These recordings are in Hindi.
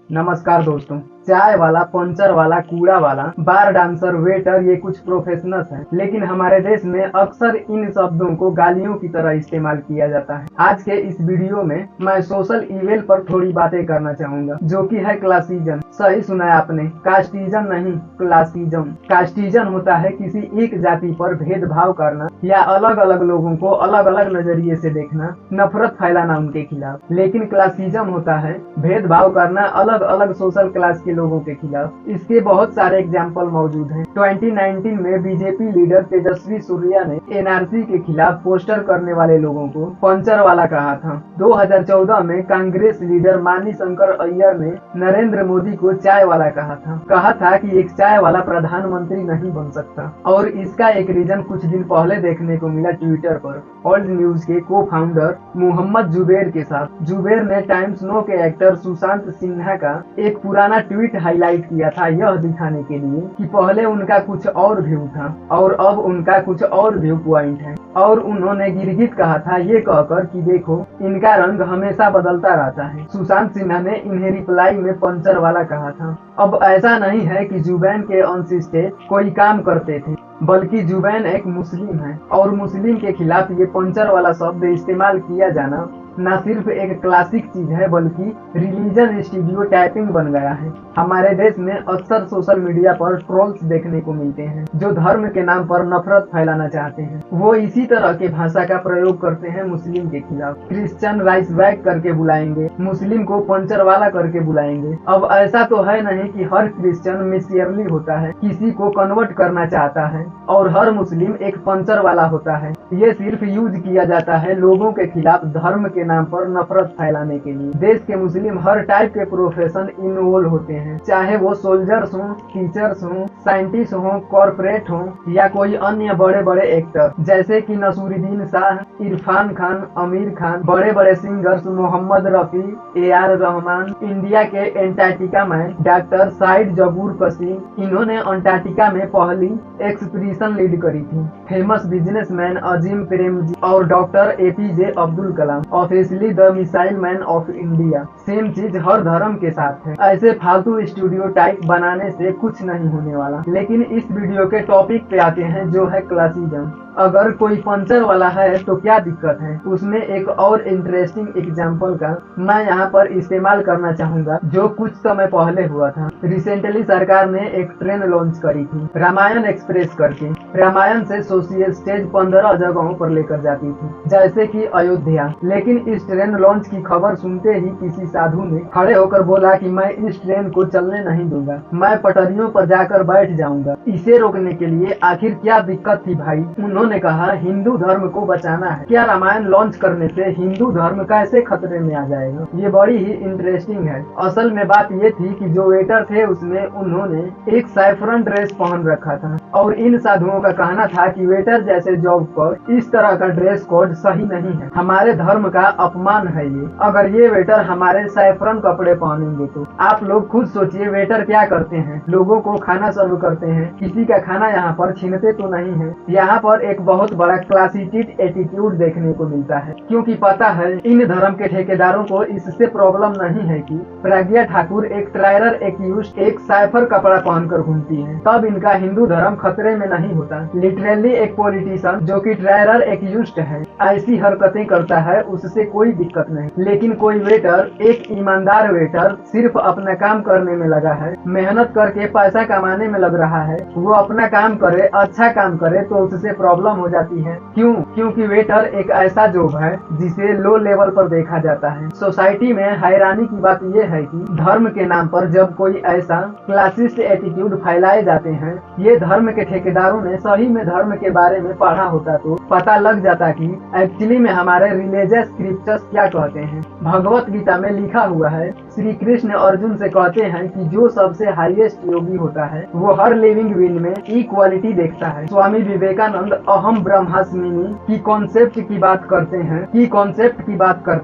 नमस्कार दोस्तों। चाय वाला, पंचर वाला, कूड़ा वाला, बार डांसर, वेटर, ये कुछ प्रोफेशनल्स हैं, लेकिन हमारे देश में अक्सर इन शब्दों को गालियों की तरह इस्तेमाल किया जाता है। आज के इस वीडियो में मैं सोशल इवेल पर थोड़ी बातें करना चाहूंगा, जो कि है क्लासिज्म। सही सुना है आपने, कास्टिज्म नहीं, क्लासिज्म। कास्टिज्म होता है किसी एक जाति पर भेदभाव करना या अलग अलग लोगों को अलग अलग नजरिए से देखना, नफरत फैलाना उनके खिलाफ। लेकिन क्लासिज्म होता है भेदभाव करना अलग अलग सोशल क्लास के लोगों के खिलाफ। इसके बहुत सारे एग्जाम्पल मौजूद हैं। 2019 में बीजेपी लीडर तेजस्वी सूर्या ने एनआरसी के खिलाफ पोस्टर करने वाले लोगों को पंचर वाला कहा था। 2014 में कांग्रेस लीडर मानी शंकर अय्यर ने नरेंद्र मोदी को चाय वाला कहा था कि एक चाय वाला प्रधानमंत्री नहीं बन सकता। और इसका एक रीजन कुछ दिन पहले देखने को मिला ट्विटर पर ऑल्ड न्यूज के को फाउंडर मोहम्मद जुबैर के साथ। जुबैर ने टाइम्स नो के एक्टर सुशांत सिन्हा का एक पुराना ट्वीट हाईलाइट किया था, यह दिखाने के लिए कि पहले उनका कुछ और व्यू था और अब उनका कुछ और व्यू पॉइंट है। और उन्होंने गिरगिट कहा था ये कहकर कि देखो इनका रंग हमेशा बदलता रहता है। सुशांत सिन्हा ने इन्हें रिप्लाई में पंचर वाला कहा था। अब ऐसा नहीं है कि जुबैन के अनसिस्टेड कोई काम करते थे, बल्कि जुबैन एक मुस्लिम है और मुस्लिम के खिलाफ ये पंचर वाला शब्द इस्तेमाल किया जाना न सिर्फ एक क्लासिक चीज है, बल्कि रिलीजन स्टीरियोटाइपिंग बन गया है। हमारे देश में अक्सर सोशल मीडिया पर ट्रोल्स देखने को मिलते हैं जो धर्म के नाम पर नफरत फैलाना चाहते हैं। वो इसी तरह के भाषा का प्रयोग करते हैं मुस्लिम के खिलाफ। क्रिश्चियन राइस बैग करके बुलाएंगे, मुस्लिम को पंचर वाला करके बुलाएंगे। अब ऐसा तो है नहीं कि हर क्रिश्चियन मिसियरली होता है, किसी को कन्वर्ट करना चाहता है, और हर मुस्लिम एक पंचर वाला होता है। ये सिर्फ यूज किया जाता है लोगों के खिलाफ धर्म के नाम पर नफरत फैलाने के लिए। देश के मुस्लिम हर टाइप के प्रोफेशन इन्वॉल्व होते हैं, चाहे वो सोल्जर्स हों, टीचर्स हों, साइंटिस्ट हों, कॉर्पोरेट हों या कोई अन्य बड़े बड़े एक्टर, जैसे कि नसूरुद्दीन शाह, इरफान खान, आमिर खान, बड़े बड़े singers Mohammad Rafi, AR Rahman, India के एंटार्क्टिका में डॉक्टर साइद जबूर कसीम, इन्होंने अंटार्कटिका में पहली एक्सपीडिशन लीड करी थी। फेमस बिजनेसमैन अजीम प्रेमजी और doctor APJ Abdul Kalam, officially the missile man of India. Same चीज हर धर्म के साथ है। ऐसे फालतू स्टूडियो टाइप बनाने से कुछ नहीं होने वाला। लेकिन इस वीडियो के टॉपिक पे आते हैं, जो है क्लासिज्म। अगर कोई पंचर वाला है तो क्या दिक्कत है? उसमें एक और इंटरेस्टिंग एग्जांपल का मैं यहाँ पर इस्तेमाल करना चाहूंगा, जो कुछ समय पहले हुआ था। रिसेंटली सरकार ने एक ट्रेन लॉन्च करी थी, रामायण एक्सप्रेस करके। रामायण से सोशल स्टेज 15 जगहों पर लेकर जाती थी, जैसे कि अयोध्या। लेकिन इस ट्रेन लॉन्च की खबर सुनते ही किसी साधु ने खड़े होकर बोला कि मैं इस ट्रेन को चलने नहीं दूंगा, मैं पटरियों पर जाकर बैठ जाऊंगा। इसे रोकने के लिए आखिर क्या दिक्कत थी भाई? उन्होंने कहा हिंदू धर्म को बचाना है। क्या रामायण लॉन्च करने से हिंदू धर्म कैसे खतरे में आ जाएगा? ये बड़ी ही इंटरेस्टिंग है। असल में बात ये थी कि जो वेटर थे उसमें उन्होंने एक सैफरन ड्रेस पहन रखा था और इन साधुओं का कहना था कि वेटर जैसे जॉब पर इस तरह का ड्रेस कोड सही नहीं है, हमारे धर्म का अपमान है ये। अगर ये वेटर हमारे सैफरन कपड़े पहनेंगे तो आप लोग खुद सोचिए वेटर क्या करते हैं। लोगों को खाना सर्व करते हैं, किसी का खाना यहाँ पर छीनते तो नहीं है। यहाँ पर एक बहुत बड़ा क्लासिटेड एटीट्यूड देखने को मिलता है, क्योंकि पता है इन धर्म के ठेकेदारों को इससे प्रॉब्लम नहीं है कि प्रज्ञा ठाकुर एक ट्रायरर एक्यूज्ड एक साइफर कपड़ा पहनकर घूमती है, तब इनका हिंदू धर्म खतरे में नहीं होता। लिटरली एक पॉलिटिशियन जो कि ट्रायरर एक्यूज्ड है ऐसी हरकतें करता है, उससे कोई दिक्कत नहीं। लेकिन कोई वेटर, एक ईमानदार वेटर, सिर्फ अपना काम करने में लगा है, मेहनत करके पैसा कमाने में लग रहा है, वो अपना काम करे, अच्छा काम करे, तो उससे प्रॉब्लम हो जाती है। क्यों? क्योंकि वेटर एक ऐसा जॉब है जिसे लो लेवल पर देखा जाता है। सोसाइटी में हैरानी की बात यह है कि धर्म के नाम पर जब कोई ऐसा क्लासिस्ट एटीट्यूड फैलाए जाते हैं, ये धर्म के ठेकेदारों ने सही में धर्म के बारे में पढ़ा होता तो पता लग जाता कि एक्चुअली में हमारे रिलीजियस स्क्रिप्चर्स क्या कहते हैं। भगवत गीता में लिखा हुआ है, श्री कृष्ण अर्जुन से कहते हैं कि जो सबसे हाईएस्ट योगी होता है वो हर लिविंग बीइंग में इक्वालिटी देखता है। स्वामी विवेकानंद अहम ब्रह्मास्मिनी की कॉन्सेप्ट की बात करते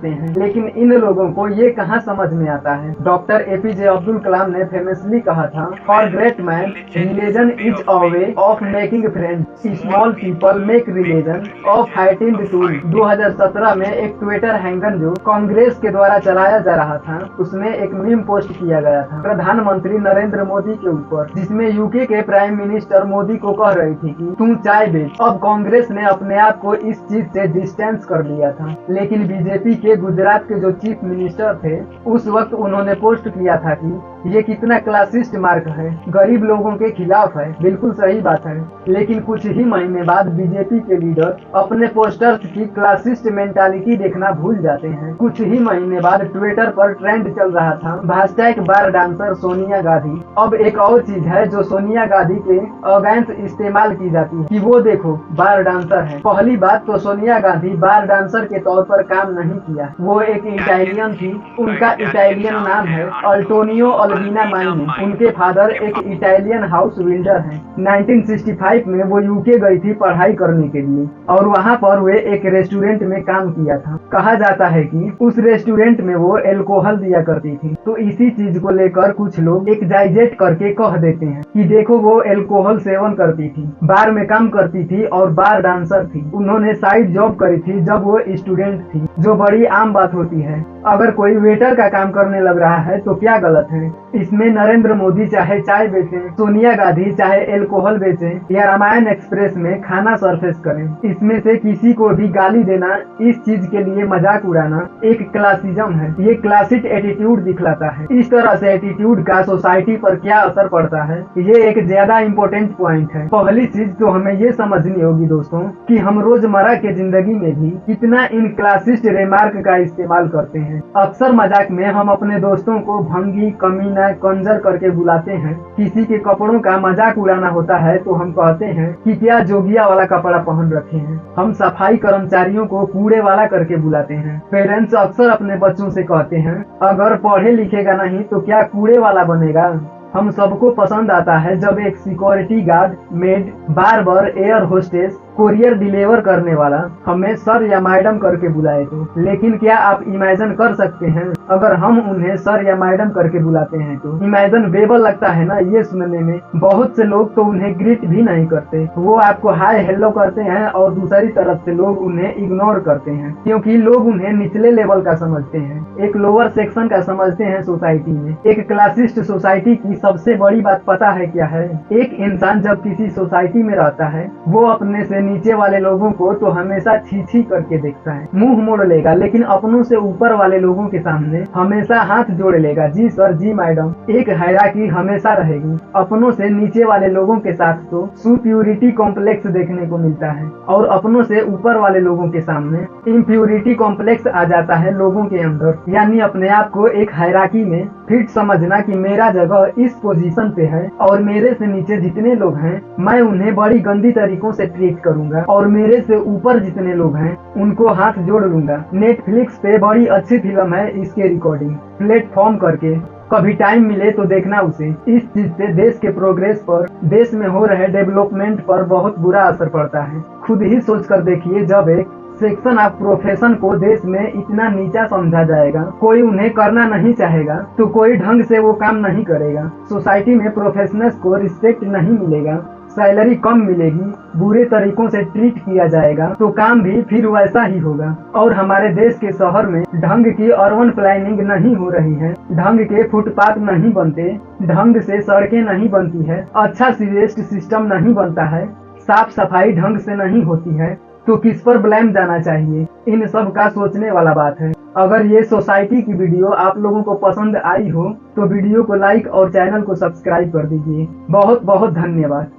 हैं, लेकिन इन लोगों को ये कहाँ समझ में आता है। डॉक्टर APJ अब्दुल कलाम ने फेमसली कहा था, for great man religion is a way of making friends, small people make religion version of 18 tool 2017 में एक ट्विटर हैंडल जो कांग्रेस के द्वारा चलाया जा रहा था, उसमें एक मीम पोस्ट किया गया था प्रधानमंत्री नरेंद्र मोदी के ऊपर, जिसमें यूके के प्राइम मिनिस्टर मोदी को कह रही थी कि तू चाय बेच। अब कांग्रेस ने अपने आप को इस चीज से डिस्टेंस कर लिया था, लेकिन बीजेपी के गुजरात के जो चीफ मिनिस्टर थे उस वक्त उन्होंने पोस्ट किया था कि ये कितना क्लासिस्ट मार्क है, गरीब लोगों के खिलाफ है। बिल्कुल सही बात है, लेकिन कुछ ही महीने बाद बीजेपी के लीडर अपने पोस्टर्स की क्लासिस्ट मेंटालिटी देखना भूल जाते हैं। कुछ ही महीने बाद ट्विटर पर ट्रेंड चल रहा था हैशटैग बार डांसर सोनिया गांधी। अब एक और चीज है जो सोनिया गांधी के अगेंस्ट इस्तेमाल की जाती है कि वो देखो बार डांसर है। पहली बात तो सोनिया गांधी बार डांसर के तौर पर काम नहीं किया, वो एक इटालियन थी, उनका इटालियन नाम है अल्टोनियो अल्वीना माइनी। उनके फादर एक इटालियन हाउस बिल्डर हैं। 1965 में वो यूके गई थी पढ़ाई करने के लिए और वहाँ पर वे एक रेस्टोरेंट में काम किया था। कहा जाता है कि उस रेस्टोरेंट में वो एल्कोहल दिया करती थी। तो इसी चीज को लेकर कुछ लोग एक्साइजेट करके कह देते हैं कि देखो वो एल्कोहल सेवन करती थी, बार में काम करती थी और बार डांसर थी। उन्होंने साइड जॉब करी थी जब वो स्टूडेंट थी, जो बड़ी आम बात होती है। अगर कोई वेटर का काम करने लग रहा है तो क्या गलत है? इसमें नरेंद्र मोदी चाहे चाय बेचे, सोनिया गांधी चाहे एल्कोहल बेचे या रामायण एक्सप्रेस में खाना सरफेस करें, इसमें से किसी को भी गाली देना, इस चीज के लिए मजाक उड़ाना एक क्लासिज्म है। ये क्लासिक एटीट्यूड दिखलाता है। इस तरह से एटीट्यूड का सोसाइटी पर क्या असर पड़ता है, ये एक ज्यादा इम्पोर्टेंट पॉइंट है। पहली चीज तो हमें ये समझनी होगी दोस्तों कि हम रोजमर्रा के जिंदगी में भी कितना इन क्लासिस्ट रिमार्क का इस्तेमाल करते हैं। अक्सर मजाक में हम अपने दोस्तों को भंगी, कमीना, कंजर करके बुलाते हैं। किसी के कपड़ों का मजाक उड़ाना होता है तो हम कहते हैं कि क्या जोगिया वाला कपड़ा पहन रखे हैं। हम सफाई कर्मचारियों को कूड़े वाला करके बुलाते हैं। पेरेंट्स अक्सर अपने बच्चों से कहते हैं अगर पढ़े लिखेगा नहीं तो क्या कूड़े वाला बनेगा। हम सबको पसंद आता है जब एक security guard, made, barber, air hostess, courier deliver करने वाला हमें सर या मैडम करके बुलाए थे। लेकिन क्या आप इमेजिन कर सकते हैं अगर हम उन्हें सर या मैडम करके बुलाते हैं तो? इमेजिन वेबल लगता है ना ये सुनने में। बहुत से लोग तो उन्हें ग्रीट भी नहीं करते, वो आपको हाय हेलो करते हैं और दूसरी तरफ से लोग उन्हें इग्नोर करते हैं क्योंकि लोग उन्हें निचले लेवल का समझते हैं, एक लोअर सेक्शन का समझते हैं सोसाइटी में। एक क्लासिस्ट सोसाइटी की सबसे बड़ी बात पता है क्या है? एक इंसान जब किसी सोसाइटी में रहता है वो अपने से नीचे वाले लोगों को तो हमेशा छी छी करके देखता है, मुंह मोड़ लेगा, लेकिन अपनों से ऊपर वाले लोगों के सामने हमेशा हाथ जोड़ लेगा, जी सर, जी मैडम। एक हायरार्की हमेशा रहेगी। अपनों से नीचे वाले लोगों के साथ तो सुप्योरिटी कॉम्प्लेक्स देखने को मिलता है और अपनों से ऊपर वाले लोगों के सामने इम्प्योरिटी कॉम्प्लेक्स आ जाता है लोगों के अंदर। यानी अपने आप को एक हायरार्की में फिट समझना कि मेरा जगह इस पोजीशन पे है और मेरे से नीचे जितने लोग हैं मैं उन्हें बड़ी गंदी तरीकों से ट्रीट करूंगा और मेरे से ऊपर जितने लोग हैं उनको हाथ जोड़ लूंगा। नेटफ्लिक्स पे बड़ी अच्छी फिल्म है इसके रिकॉर्डिंग प्लेटफॉर्म करके, कभी टाइम मिले तो देखना उसे। इस चीज से देश के प्रोग्रेस पर, देश में हो रहे डेवलपमेंट पर बहुत बुरा असर पड़ता है। खुद ही सोच कर देखिए, जब एक सेक्शन ऑफ प्रोफेशन को देश में इतना नीचा समझा जाएगा, कोई उन्हें करना नहीं चाहेगा तो कोई ढंग से वो काम नहीं करेगा। सोसाइटी में प्रोफेशनल्स को रिस्पेक्ट नहीं मिलेगा, सैलरी कम मिलेगी, बुरे तरीकों से ट्रीट किया जाएगा तो काम भी फिर वैसा ही होगा। और हमारे देश के शहर में ढंग की अर्बन प्लानिंग नहीं हो रही है, ढंग के फुटपाथ नहीं बनते, ढंग से सड़कें नहीं बनती है, अच्छा सीवेज सिस्टम नहीं बनता है, साफ सफाई ढंग से नहीं होती है, तो किस पर ब्लेम जाना चाहिए? इन सब का सोचने वाला बात है। अगर ये सोसाइटी की वीडियो आप लोगों को पसंद आई हो तो वीडियो को लाइक और चैनल को सब्सक्राइब कर दीजिए। बहुत बहुत धन्यवाद।